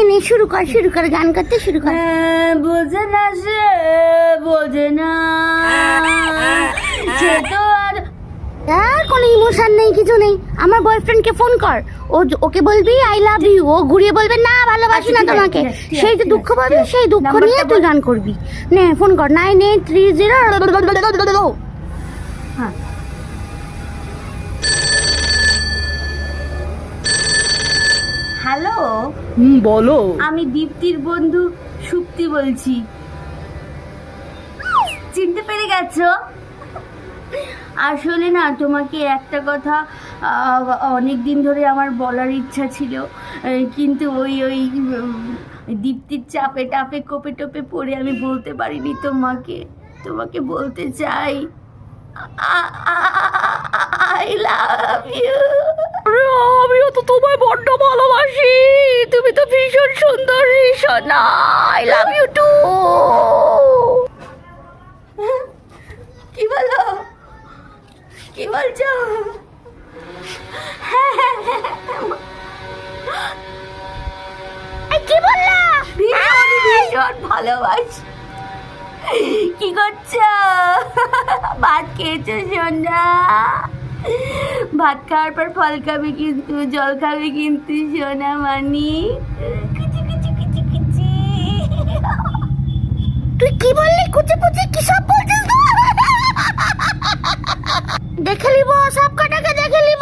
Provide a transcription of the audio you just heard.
নে শুরু কর গান করতে শুরু কর। বোঝে না সে, বোঝে না সে তো আর কোনো ইমোশন নেই, কিছু নেই। আমার বয়ফ্রেন্ডকে ফোন কর, ওকে বলবি আই লাভ ইউ, ও ঘুরিয়ে বলবে না ভালোবাসি না তোমাকে। সেই যে দুঃখ পাবি, সেই দুঃখ নিয়ে তুই গান করবি। নে ফোন কর 9830। হ্যালো, বলো। আমি দীপ্তির বন্ধু সুপ্তি বলছি। চিনতে পেরে গেছো? আসলে না, তোমাকে একটা কথা অনেক দিন ধরে আমার বলার ইচ্ছা ছিল, কিন্তু ওই দীপ্তির চাপে টাপে কোপে টোপে পড়ে আমি বলতে পারিনি তোমাকে বলতে চাই আই লাভ ইউ। আমিও তো তোমায় বড্ড ভালোবাসি, তুমি তো ভীষণ সুন্দরী সোনা। I love you too. কি বলো, কি বলছো? কি বললা? ভীষণ ভালোবাসি। কি করছো? ভাত খেয়েছো সোনা? ভাত খাওয়ার পর ফল খাবে কিন্তু, জল খাবে কিন্তু সোনা মানি। কুচি কুচি কুচি কুচি। তুই কি বললি? কুচি কুচি কি সব বলছিস? দেখে নিব সব